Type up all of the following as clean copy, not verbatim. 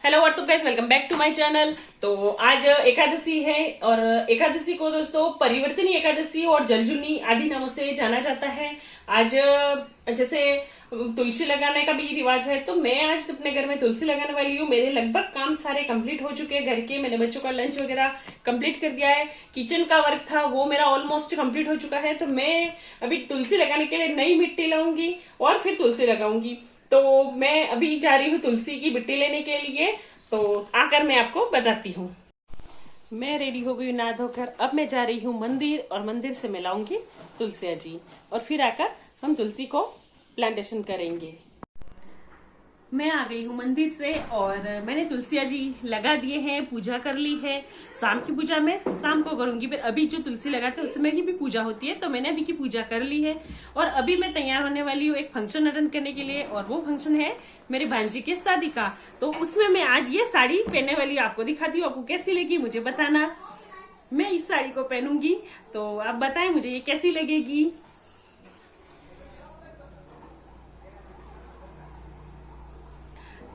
Hello what's up guys, welcome back to my channel. तो आज एकादशी है और एकादशी को दोस्तों परिवर्तनी एकादशी और जलजुनी आदि नामों से जाना जाता है। आज जैसे तुलसी लगाने का भी रिवाज है, तो मैं आज अपने घर में तुलसी लगाने वाली हूँ। मेरे लगभग काम सारे कंप्लीट हो चुके हैं घर के। मैंने बच्चों का लंच वगैरह कंप्लीट कर दिया है। किचन का वर्क था वो मेरा ऑलमोस्ट कंप्लीट हो चुका है। तो मैं अभी तुलसी लगाने के लिए नई मिट्टी लाऊंगी और फिर तुलसी लगाऊंगी। तो मैं अभी जा रही हूँ तुलसी की मिट्टी लेने के लिए। तो आकर मैं आपको बताती हूँ। मैं रेडी हो गई नहा धोकर। अब मैं जा रही हूँ मंदिर और मंदिर से मैं लाऊंगी तुलसिया जी और फिर आकर हम तुलसी को प्लांटेशन करेंगे। मैं आ गई हूँ मंदिर से और मैंने तुलसिया जी लगा दिए हैं, पूजा कर ली है। शाम की पूजा मैं शाम को करूंगी, फिर अभी जो तुलसी लगाते हैं उसमें की भी पूजा होती है, तो मैंने अभी की पूजा कर ली है। और अभी मैं तैयार होने वाली हूँ एक फंक्शन अटेंड करने के लिए, और वो फंक्शन है मेरे भांजी के शादी का। तो उसमें मैं आज ये साड़ी पहनने वाली आपको दिखाती हूँ। आपको कैसी लगी मुझे बताना। मैं इस साड़ी को पहनूंगी, तो आप बताएं मुझे ये कैसी लगेगी।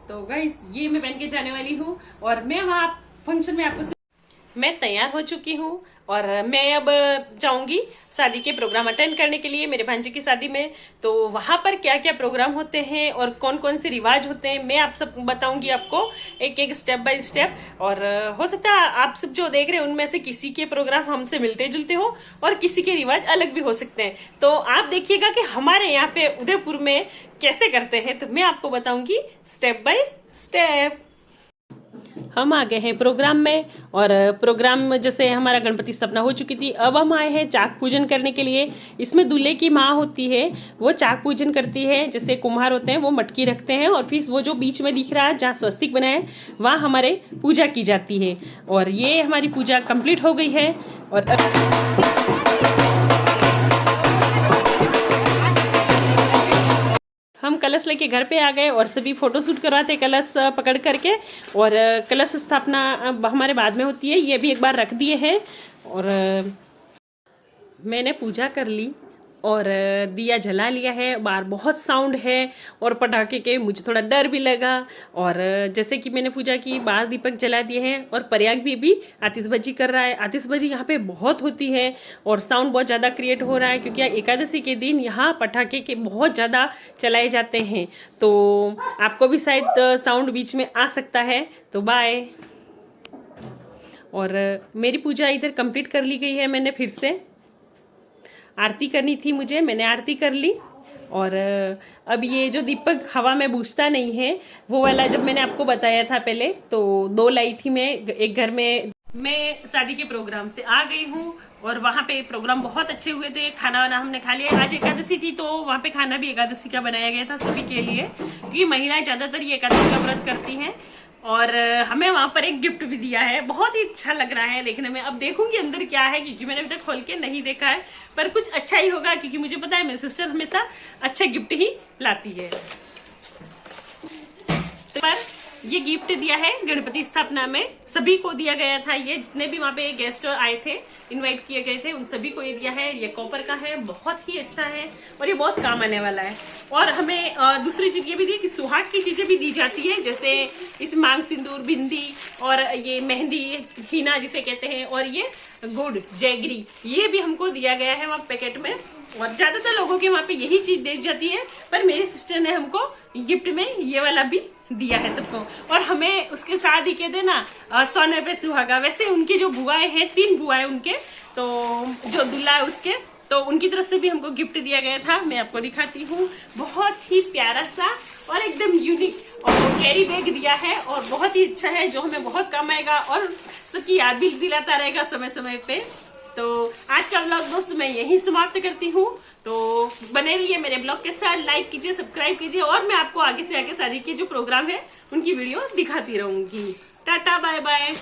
तो गाइस ये मैं पहन के जाने वाली हूँ और मैं वहां फंक्शन में आपको मैं तैयार हो चुकी हूँ और मैं अब जाऊंगी शादी के प्रोग्राम अटेंड करने के लिए, मेरे भांजे की शादी में। तो वहां पर क्या क्या प्रोग्राम होते हैं और कौन कौन से रिवाज होते हैं मैं आप सब बताऊंगी आपको, एक एक स्टेप बाय स्टेप। और हो सकता है आप सब जो देख रहे हैं उनमें से किसी के प्रोग्राम हमसे मिलते जुलते हो और किसी के रिवाज अलग भी हो सकते हैं। तो आप देखिएगा कि हमारे यहाँ पे उदयपुर में कैसे करते हैं, तो मैं आपको बताऊंगी स्टेप बाय स्टेप। हम आ गए हैं प्रोग्राम में और प्रोग्राम जैसे हमारा गणपति स्थापना हो चुकी थी। अब हम आए हैं चाक पूजन करने के लिए। इसमें दूल्हे की माँ होती है वो चाक पूजन करती है। जैसे कुम्हार होते हैं वो मटकी रखते हैं और फिर वो जो बीच में दिख रहा है जहाँ स्वस्तिक बना है वहाँ हमारे पूजा की जाती है। और ये हमारी पूजा कंप्लीट हो गई है। और हम कलश लेके घर पे आ गए और सभी फोटो शूट करवाते कलश पकड़ करके। और कलश स्थापना हमारे बाद में होती है, ये भी एक बार रख दिए हैं। और मैंने पूजा कर ली और दिया जला लिया है। बाहर बहुत साउंड है और पटाखे के, मुझे थोड़ा डर भी लगा। और जैसे कि मैंने पूजा की, बाहर दीपक जला दिए हैं और प्रयाग भी आतिशबाजी कर रहा है। आतिशबाजी यहाँ पे बहुत होती है और साउंड बहुत ज़्यादा क्रिएट हो रहा है, क्योंकि एकादशी के दिन यहाँ पटाखे के बहुत ज़्यादा चलाए जाते हैं। तो आपको भी शायद साउंड बीच में आ सकता है। तो बाय। और मेरी पूजा इधर कंप्लीट कर ली गई है। मैंने फिर से आरती करनी थी मुझे, मैंने आरती कर ली। और अब ये जो दीपक हवा में बुझता नहीं है वो वाला जब मैंने आपको बताया था पहले, तो 2 लाई थी मैं एक घर में। मैं शादी के प्रोग्राम से आ गई हूँ और वहाँ पे प्रोग्राम बहुत अच्छे हुए थे। खाना वाना हमने खा लिया। आज एकादशी थी तो वहाँ पे खाना भी एकादशी का बनाया गया था सभी के लिए, क्योंकि महिलाएं ज्यादातर ये एकादशी का व्रत करती हैं। और हमें वहां पर एक गिफ्ट भी दिया है, बहुत ही अच्छा लग रहा है देखने में। अब देखूंगी अंदर क्या है, क्योंकि मैंने अभी तक खोल के नहीं देखा है, पर कुछ अच्छा ही होगा, क्योंकि मुझे पता है मेरी सिस्टर हमेशा अच्छा गिफ्ट ही लाती है। तो पर ये गिफ्ट दिया है गणपति स्थापना में, सभी को दिया गया था। ये जितने भी वहां पे गेस्ट आए थे, इनवाइट किए गए थे, उन सभी को ये दिया है। ये कॉपर का है, बहुत ही अच्छा है और ये बहुत काम आने वाला है। और हमें दूसरी चीज ये भी दी कि सुहाग की चीजें भी दी जाती है, जैसे इस मांग सिंदूर, बिंदी और ये मेहंदी, हीना जिसे कहते हैं, और ये गुड़, जैगरी, ये भी हमको दिया गया है वहाँ पैकेट में। और ज्यादातर लोगों के वहाँ पे यही चीज दी जाती है, पर मेरी सिस्टर ने हमको गिफ्ट में ये वाला भी दिया है सबको। और हमें उसके साथ ही कहते ना सोने पे सुहागा, वैसे उनकी जो बुआएं हैं, 3 बुआएं उनके, तो जो दूल्हा है उसके, तो उनकी तरफ से भी हमको गिफ्ट दिया गया था। मैं आपको दिखाती हूँ, बहुत ही प्यारा सा और एकदम यूनिक और कैरी बैग दिया है और बहुत ही अच्छा है, जो हमें बहुत काम आएगा और सबकी याद भी दिलाता रहेगा समय समय पे। तो आज का ब्लॉग दोस्त मैं यहीं समाप्त करती हूँ। तो बने रहिए मेरे ब्लॉग के साथ, लाइक कीजिए, सब्सक्राइब कीजिए, और मैं आपको आगे से आगे शादी के जो प्रोग्राम है उनकी वीडियो दिखाती रहूंगी। Tata bye bye.